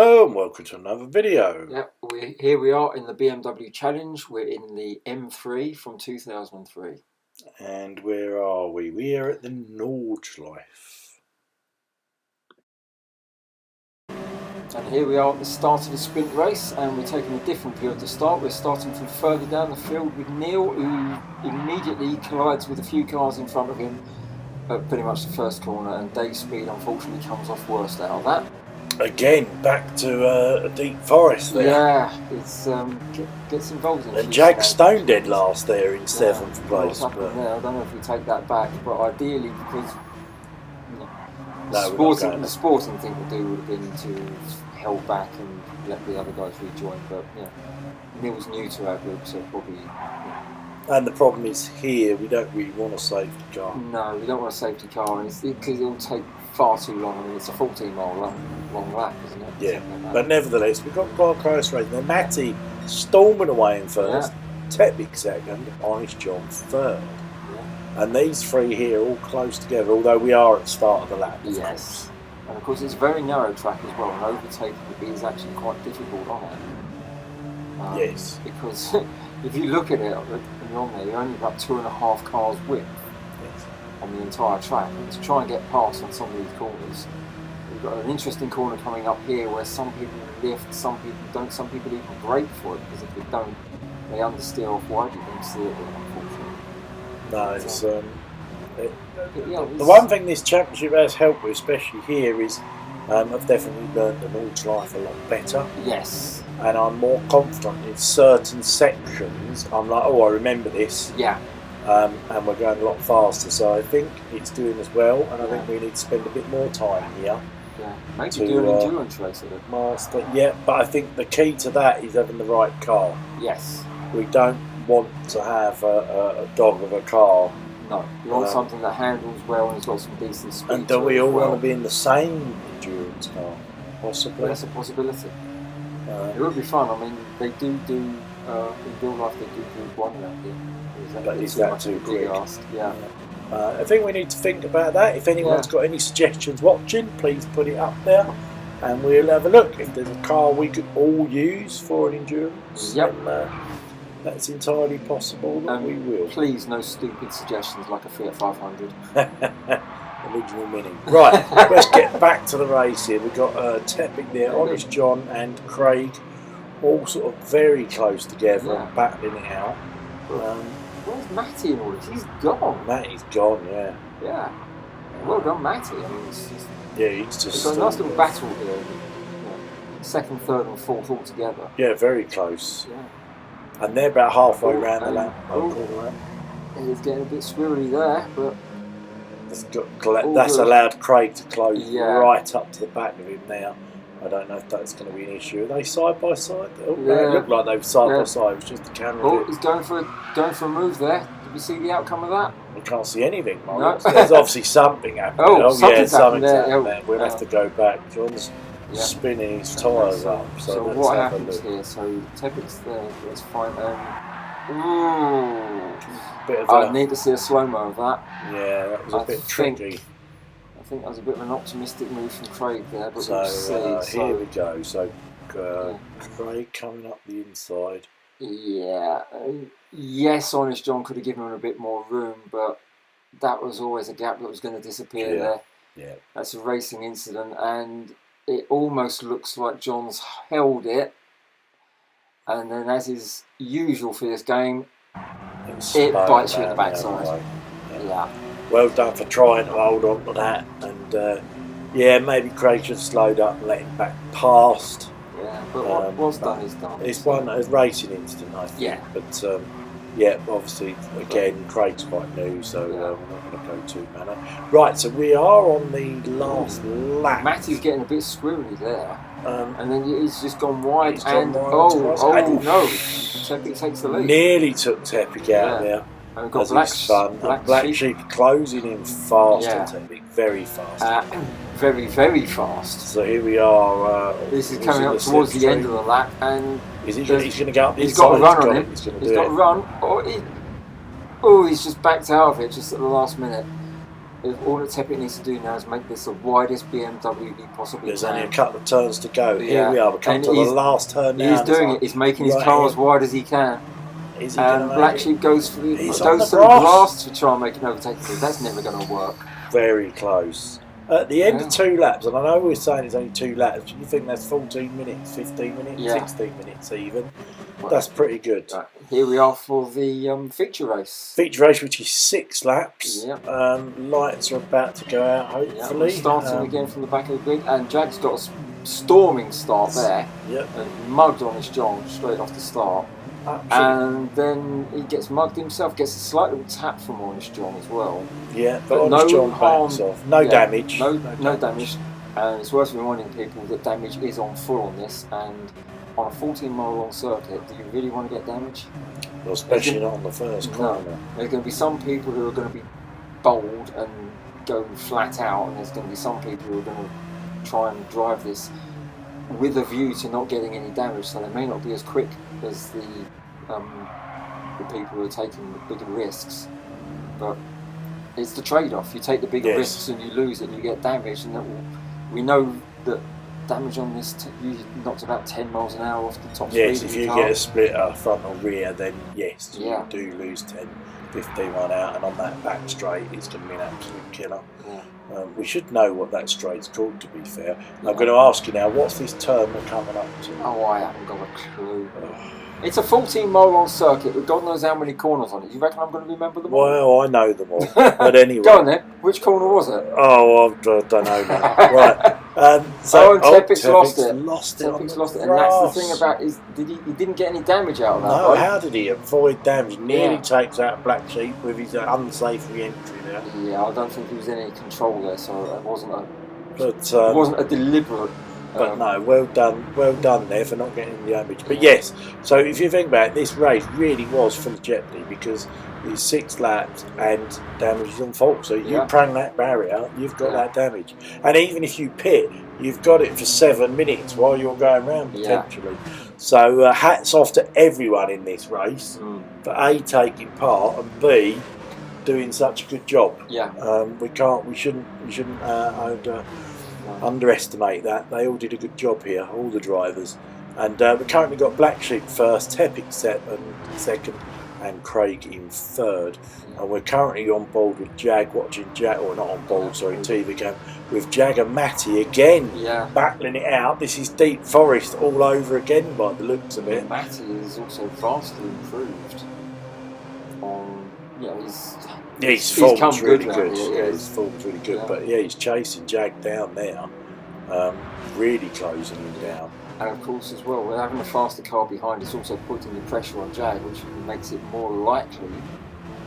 Hello and welcome to another video. Yep, here we are in the BMW Challenge. We're in the M3 from 2003. And where are we? We are at the Nordschleife. And here we are at the start of the sprint race, and we're taking a different view at the start. We're starting from further down the field with Neil, who immediately collides with a few cars in front of him at pretty much the first corner, and Dave's speed unfortunately comes off worst out of that. Again, back to a deep forest there. Yeah, it's gets involved in. And Jack Stone dead last there in 7th place. But there, I don't know if we take that back, but ideally, because the sporting thing to do would have been to hold back and let the other guys rejoin. But Neil's new to our group, so probably. And the problem is here, we don't really want a safety car. No, we don't want a safety car, and because it'll take far too long. I mean, it's a 14-mile long lap, isn't it? Yeah, but nevertheless, we've got quite close race. Now, Matty storming away in first, Tepik second, Honest John third. Yeah. And these three here all close together, although we are at the start of the lap. Yes. And of course, it's a very narrow track as well, and overtaking is actually quite difficult on it. Yes. Because if you look at it, and you're on there, you're only about 2.5 cars width on the entire track, and to try and get past on some of these corners. We've got an interesting corner coming up here where some people lift, some people don't, some people even brake for it, because if they don't, they understeer off wide. You don't see it, unfortunately. No, it's the one thing this championship has helped with, especially here, is I've definitely learned the Nordschleife a lot better. Yes. And I'm more confident in certain sections. I'm like, oh, I remember this. Yeah. And we're going a lot faster, so I think it's doing as well, and I think we need to spend a bit more time here. Yeah, maybe do an endurance race of it. Master, yeah, but I think the key to that is having the right car. Yes. We don't want to have a dog of a car. No, you want something that handles well and has got some decent speed. And do we all want to be in the same endurance car? Possibly. That's a possibility. It would be fun. I mean, they do in real life, they do one around here. But is that too quick? Yeah. I think we need to think about that. If anyone's got any suggestions watching, please put it up there, and we'll have a look. If there's a car we could all use for an endurance, then that's entirely possible that we will. Please, no stupid suggestions like a Fiat 500. Original Mini. Right, let's get back to the race here. We've got Tepik there, Honest John and Craig, all sort of very close together and battling it out. Where's Matty in all this? He's gone. Matty's gone, yeah. Yeah. Well done, Matty. I mean, he's just got a nice little battle here. Second, third, and fourth all together. Yeah, very close. Yeah. And they're about halfway around the lap. He's getting a bit squirrely there, but that's allowed Craig to close right up to the back of him now. I don't know if that's going to be an issue. Are they side by side? Oh, they look like they were side by side. It was just the camera. Oh, he's going for a move there. Did we see the outcome of that? We can't see anything, Mark. No. There's obviously something happening. Something's happened there. We'll have to go back. John's spinning his tyres up. So what happens here? So Tepik's there. Let's find I need to see a slow-mo of that. Yeah, that was a bit tricky. I think that was a bit of an optimistic move from Craig there, but we'll see. Here we go. So Craig coming up the inside. Yeah. Yes, Honest John could have given him a bit more room, but that was always a gap that was going to disappear there. Yeah. That's a racing incident, and it almost looks like John's held it, and then as is usual for this game, it bites you in the backside. Yeah. Well done for trying to hold on to that, and maybe Craig should have slowed up and let him back past. Yeah, but what's done is done. It's a racing incident, I think. Yeah. But obviously, again, Craig's quite new, so we're not going to go too mad. Right, so we are on the last lap. Matty's getting a bit squirrely there, and then he's just gone wide. No! Tepik takes the lead. Nearly took Tepik out there. And got Black Sheep closing in fast on Tepik, very fast. Very, very fast. So here we are. This is coming up towards the end of the lap, and he's going to go up the inside. He's got a run on him. He's got a run. He's just backed out of it just at the last minute. all that Tepic needs to do now is make this the widest BMW he possibly There's can. only a couple of turns to go. Yeah. Here we are. We're coming to the last turn now. He's doing it. He's making his car as wide as he can. Is he and Black Sheep goes for the grass to try and make an overtaking. That's never going to work. Very close. At the end of 2 laps, and I know we're saying it's only 2 laps, but you think that's 14 minutes, 15 minutes, 16 minutes even. Well, that's pretty good. Here we are for the feature race. Feature race, which is 6 laps. Yep. Lights are about to go out, hopefully. Yep. Starting again from the back of the grid, and Jack's got a storming start there. Yep. And mugged Honest John straight off the start. Absolutely. And then he gets mugged himself, gets a slight little tap from Honest John as well. Yeah, but Honest John backs off. No damage. No damage. And it's worth reminding people that damage is on full on this, and on a 14-mile long circuit, do you really want to get damage? Well, especially not on the first corner. There's going to be some people who are going to be bold and go flat out, and there's going to be some people who are going to try and drive this with a view to not getting any damage, so they may not be as quick as the people who are taking the bigger risks. But it's the trade-off. You take the bigger risks and you lose it and you get damage, and we know that damage on this usually knocks about 10 miles an hour off the top speed. Yes, if you get a splitter front or rear, then yes, you do lose 10, 15 mile an hour, and on that back straight it's going to be an absolute killer. We should know what that straight's called, to be fair. I'm going to ask you now, what's this turn we're coming up to? Oh, I haven't got a clue. It's a 14-mile long circuit with God knows how many corners on it. You reckon I'm going to remember them all? Well, I know them all. But anyway. Go on then. Which corner was it? Oh, I don't know now. Right. Tepic's lost it. Tepic's lost it. And that's the thing about is he didn't get any damage out of that. No, how did he avoid damage? Nearly takes out Black Sheep with his unsafe re-entry there. Yeah, I don't think there was any control there, so it wasn't a deliberate. But no, well done there for not getting the damage. But yes, so if you think about it, this race really was full of jeopardy because it's 6 laps and damage is on fault. So you prang that barrier, you've got that damage. And even if you pit, you've got it for 7 minutes while you're going round potentially. So hats off to everyone in this race for A, taking part, and B, doing such a good job. We shouldn't underestimate that. They all did a good job here, all the drivers. And we currently got Black Sheep first, Tepic second, and Craig in third. And we're currently on board with Jag, watching Jag, or not on board, sorry, TV cam, with Jag and Matty again, battling it out. This is Deep Forest all over again by the looks of it. Matty is also vastly improved on, his form's really good. His form's really good. But he's chasing Jag down there, really closing him down. And of course, as well, we're having a faster car behind. It's also putting the pressure on Jag, which makes it more likely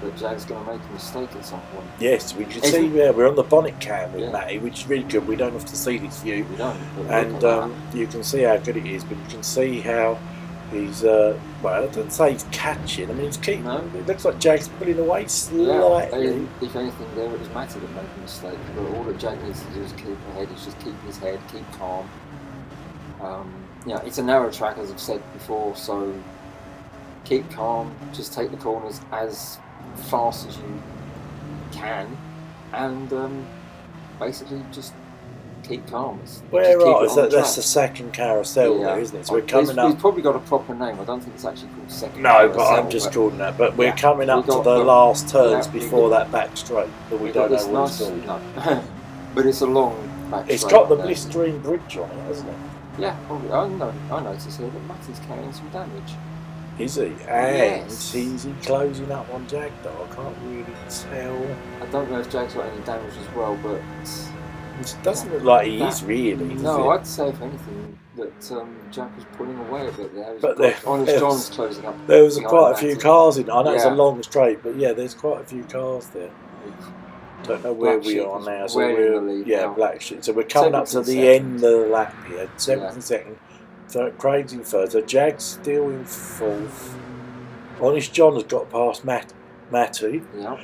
that Jag's going to make a mistake at some point. Yes, we can see. We're on the bonnet cam with Matty, which is really good. We don't have to see this view. We don't. And you can see how good it is, but you can see how he's, well, I don't say he's catching. I mean, he's keeping. No. It looks like Jag's pulling away slightly. If anything, there it was Matty that made the mistake. But all that Jag needs to do is keep ahead. Is just keep his head, keep calm. It's a narrow track, as I've said before. So keep calm. Just take the corners as fast as you can, and basically just keep calm. That's the second carousel there, isn't it? So we're coming up. We've probably got a proper name. I don't think it's actually called second. No, but I'm just calling that. But we're coming up to the last turns before that back straight, but we don't know what it's called. No. But it's a long back straight. It's got the blistering bridge on it, hasn't it? Yeah, probably. I noticed here that Matty's carrying some damage. Is he? And is he closing up on Jag though? I can't really tell. I don't know if Jag's got any damage as well, but it doesn't look like he is really. No, I'd say if anything that Jag was pulling away a bit there. But Honest John's closing up. There was quite a few cars in. I know it's a long straight, but there's quite a few cars there. Don't know where we are now. So we're in the lead now. Black Sheep. So we're coming up to the end of the lap here. 7th and 2nd. So Craig's in third. So Jag's still in 4th. Honest John has got past Matty. Yeah.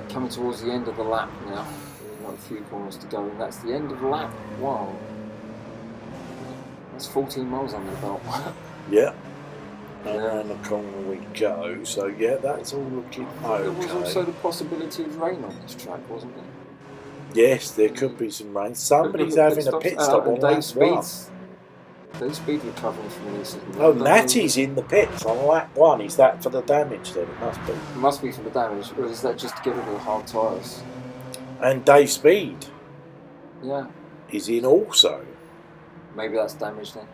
Coming towards the end of the lap now. We've got a few corners to go, and that's the end of lap 1. That's 14 miles under the belt. Yeah. And around the corner we go. So yeah, that's all looking okay. There was also the possibility of rain on this track, wasn't there? Yes, there could be some rain. Somebody's having a pit stop on lap 1. Dave Speed recovering from an incident. Oh, Natty's in the pits on lap 1. Is that for the damage then? It must be. It must be for the damage, or is that just to get rid of the hard tyres? And Dave Speed. Yeah. Is in also. Maybe that's damage then.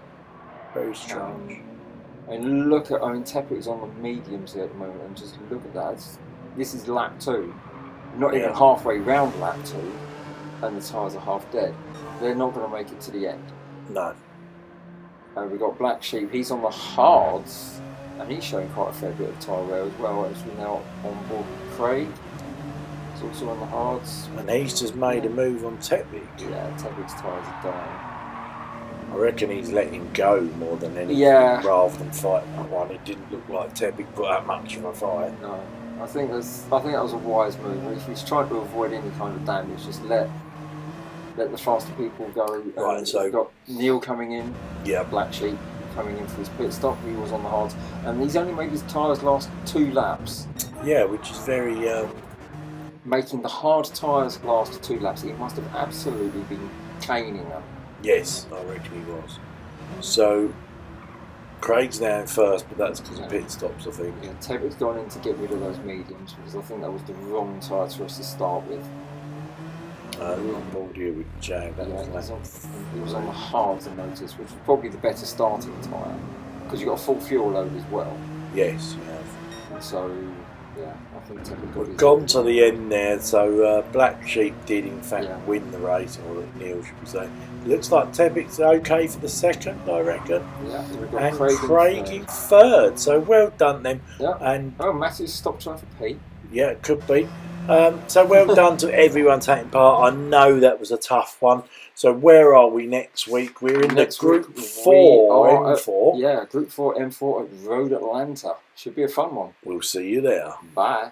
Very strange. And look at, Tepic's on the mediums here at the moment, and just look at that. This is lap 2. Not even halfway round lap 2, and the tyres are half dead. They're not going to make it to the end. No. And we've got Black Sheep, he's on the hards, and he's showing quite a fair bit of tyre wear as well. As we're now on board with Craig, he's also on the hards. And he's just made a move on Tepic. Yeah, Tepic's tyres are dying. I reckon he's letting him go more than anything, rather than fighting that one. It didn't look like Tepic put that much of a fight. No, I think that was a wise move. If he's trying to avoid any kind of damage, just let the faster people go. Right, so we've got Neil coming in, yeah, Black Sheep coming in for his pit stop. He was on the hards, and he's only made his tyres last 2 laps. Yeah, which is very making the hard tyres last 2 laps. He must have absolutely been caning them. Yes, I reckon he was. So Craig's now in first, but that's because of pit stops, I think. Yeah, Tepic's gone in to get rid of those mediums because I think that was the wrong tyres for us to start with. On board here with Jag. He was on the hards, I noticed, which was probably the better starting tyre because you got a full fuel load as well. Yes, you have. And so, yeah, I think Tepic got We've gone to the end there, so Black Sheep did in fact win the race, or Neil should we say. It looks like Tepic's okay for the second, I reckon. Yeah, we've got and Craig in third, so well done then. Yeah. And Matthew's stopped trying for Pete. Yeah, it could be. So well done to everyone taking part. I know that was a tough one. So where are we next week? We're in the Group 4 M4. Group 4 M4 at Road Atlanta. Should be a fun one. We'll see you there. Bye.